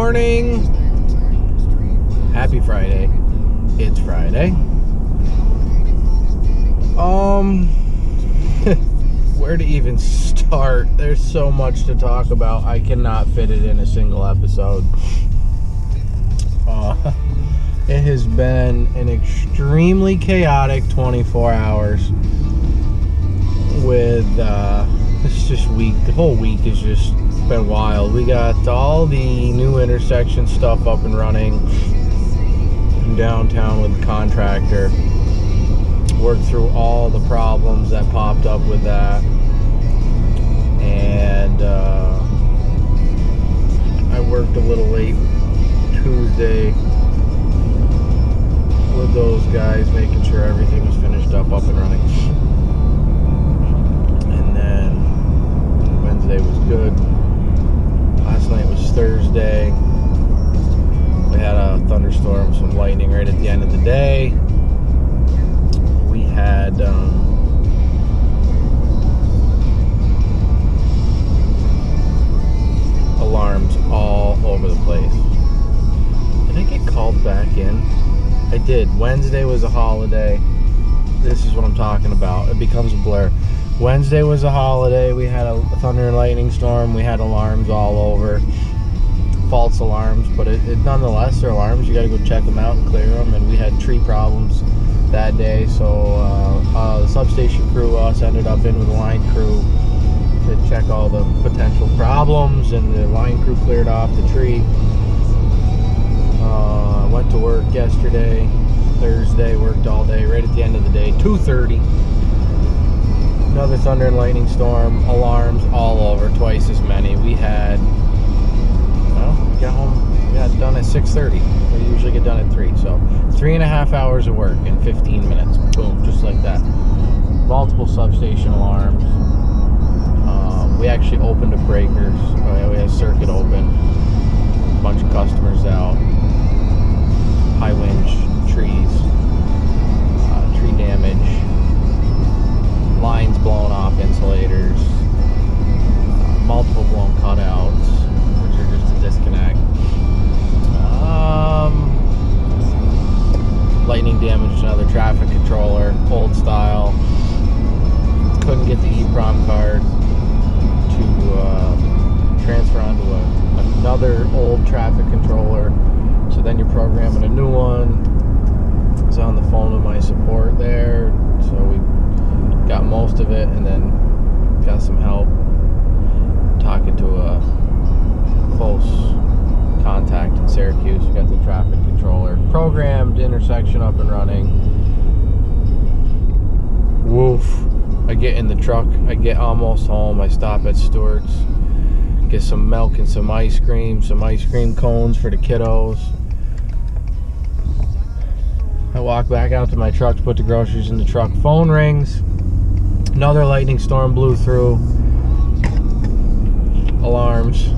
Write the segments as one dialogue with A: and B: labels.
A: morning. Happy Friday. It's Friday. Where to even start? There's so much to talk about. I cannot fit it in a single episode. It has been an extremely chaotic 24 hours with this just week. The whole week has just been wild. We got all the new intersection stuff up and running in downtown with the contractor. Worked through all the problems that popped up with that, and I worked a little late Tuesday with those guys, making sure everything was finished up and running. And then Wednesday was good. Last night was Thursday. We had a thunderstorm, some lightning right at the end of the day. We had alarms all over the place. Did I get called back in? I did. Wednesday was a holiday. This is what I'm talking about. It becomes a blur. Wednesday was a holiday. We had a thunder and lightning storm. We had alarms all over. False alarms, but it nonetheless, they're alarms. You got to go check them out and clear them. And we had tree problems that day, so the substation crew, us, ended up in with the line crew to check all the potential problems, and the line crew cleared off the tree. Went to work yesterday, Thursday, worked all day, right at the end of the day, 2:30. Another thunder and lightning storm, alarms all over, twice as many. We got home, we got done at 6:30. We usually get done at 3, so 3.5 hours of work in 15 minutes. Boom, just like that. Multiple substation alarms. We actually opened a breaker. We had a circuit open. A bunch of customers out. High winds, trees, tree damage, lines blown off, insulators, multiple blown cutouts, which are just a disconnect. Lightning damaged another traffic controller, old style. Couldn't get the EEPROM card to transfer onto another old traffic controller. So then you're programming a new one. I was on the phone with my support there, so we got most of it, and then got some help talking to a close contact in Syracuse. We got the traffic controller programmed, intersection up and running. Woof. I get in the truck, I get almost home, I stop at Stewart's, get some milk and some ice cream cones for the kiddos. I walk back out to my truck to put the groceries in the truck. Phone rings. Another lightning storm blew through. Alarms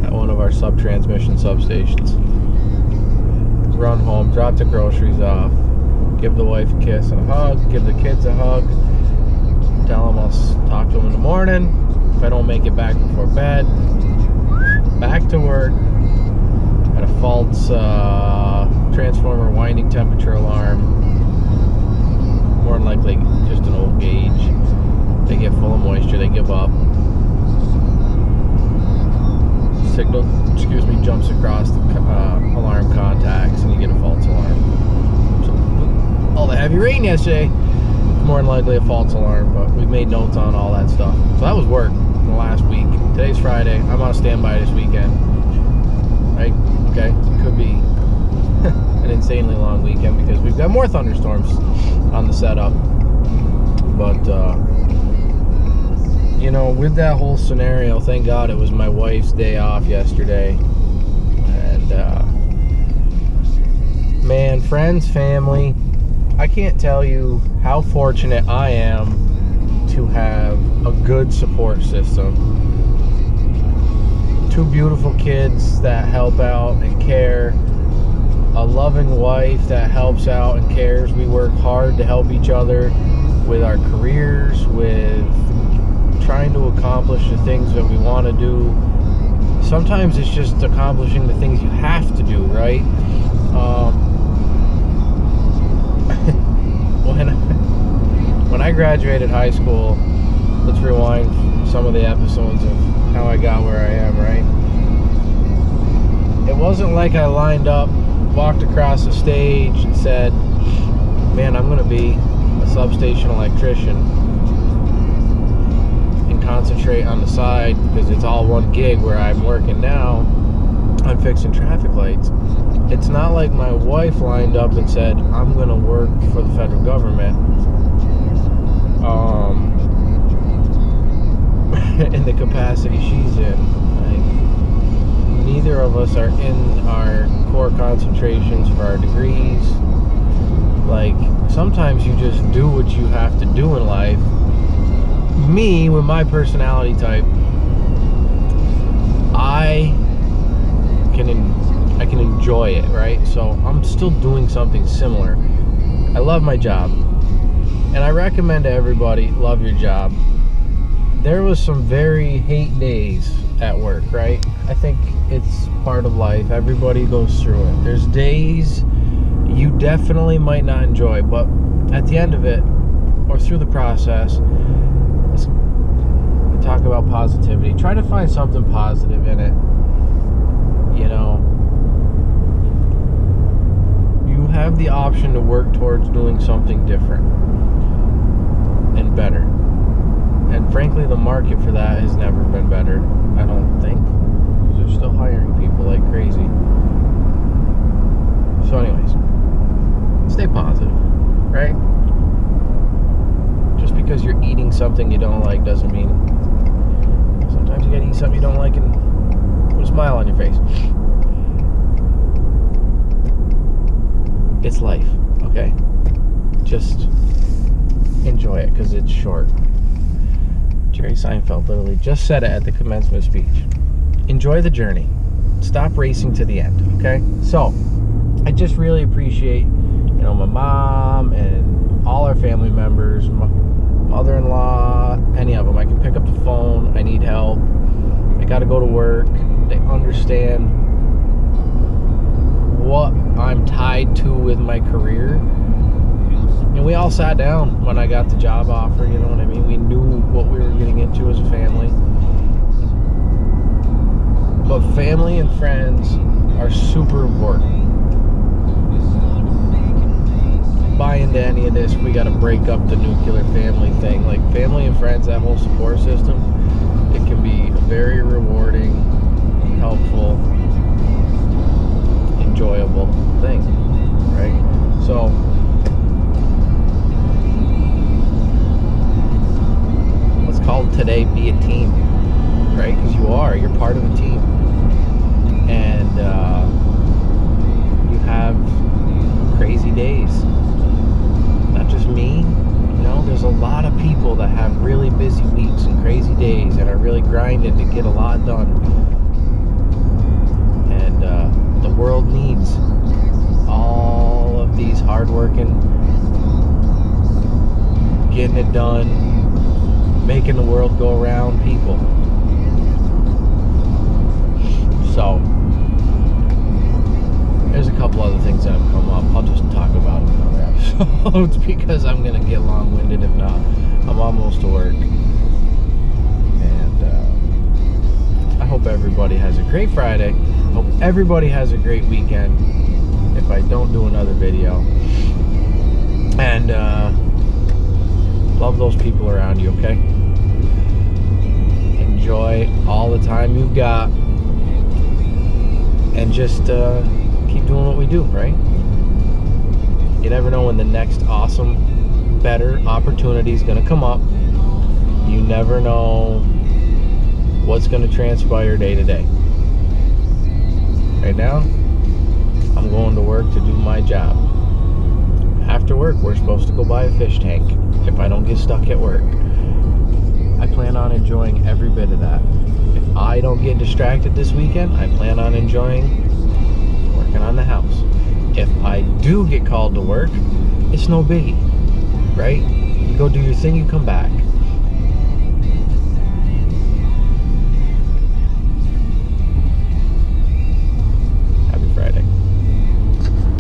A: at one of our sub-transmission substations. Run home, drop the groceries off, give the wife a kiss and a hug, give the kids a hug, tell them I'll talk to them in the morning if I don't make it back before bed. Back to work. Had a false transformer winding temperature alarm. More than likely just an old gauge. They get full of moisture, they give up. Signal, jumps across the alarm contacts, and you get a false alarm. So, all the heavy rain yesterday, more than likely a false alarm, but we made notes on all that stuff. So that was work in the last week. Today's Friday. I'm on standby this weekend. Right? Okay, could be an insanely long weekend because we've got more thunderstorms on the setup. But with that whole scenario, thank God it was my wife's day off yesterday. And man, friends, family, I can't tell you how fortunate I am to have a good support system. 2 beautiful kids that help out and care. A loving wife that helps out and cares. We work hard to help each other with our careers, with trying to accomplish the things that we want to do. sometimes it's just accomplishing the things you have to do, right? When I graduated high school, let's rewind some of the episodes of how I got where I am, right? It wasn't like I lined up, walked across the stage and said, man, I'm going to be a substation electrician and concentrate on the side because it's all one gig where I'm working now on fixing traffic lights. It's not like my wife lined up and said, I'm going to work for the federal government in the capacity she's in. Like, neither of us are in our core concentrations for our degrees. Like, sometimes you just do what you have to do in life. Me, with my personality type, I can enjoy it, right? So I'm still doing something similar. I love my job, and I recommend to everybody, love your job. There was some very hate days at work, right? I think it's part of life. Everybody goes through it. There's days you definitely might not enjoy, but at the end of it, or through the process, we talk about positivity. Try to find something positive in it. You know, you have the option to work towards doing something different and better. And frankly, the market for that has never been better, I don't think. They're still hiring people like crazy. So anyways, stay positive, right? Just because you're eating something you don't like doesn't mean... Sometimes you gotta eat something you don't like and put a smile on your face. It's life, okay? Just enjoy it, because it's short. Jerry Seinfeld literally just said it at the commencement speech. Enjoy the journey. Stop racing to the end, okay? So, I just really appreciate, you know, my mom and all our family members, my mother-in-law, any of them. I can pick up the phone. I need help. I got to go to work. They understand what I'm tied to with my career. And we all sat down when I got the job offer, you know what I mean? We knew what we were getting into as a family. But family and friends are super important. Buy into any of this, we got to break up the nuclear family thing. Like, family and friends, that whole support system, it can be a very rewarding, helpful, enjoyable thing, right? So, let's call today be a team, right? Because you're part of a team. And you have crazy days. Not just me, you know, there's a lot of people that have really busy weeks and crazy days and are really grinding to get a lot done. And the world needs all of these hardworking, getting it done, making the world go around people. So, there's a couple other things that have come up. I'll just talk about them in other episodes because I'm going to get long-winded if not. I'm almost to work. And I hope everybody has a great Friday. I hope everybody has a great weekend if I don't do another video. And love those people around you, okay? Enjoy all the time you've got. And just keep doing what we do, right? You never know when the next awesome, better opportunity is going to come up. You never know what's going to transpire day to day. Right now, I'm going to work to do my job. After work, we're supposed to go buy a fish tank if I don't get stuck at work. I plan on enjoying every bit of that. If I don't get distracted this weekend, I plan on enjoying working on the house. If I do get called to work, it's no biggie, right? You go do your thing, you come back.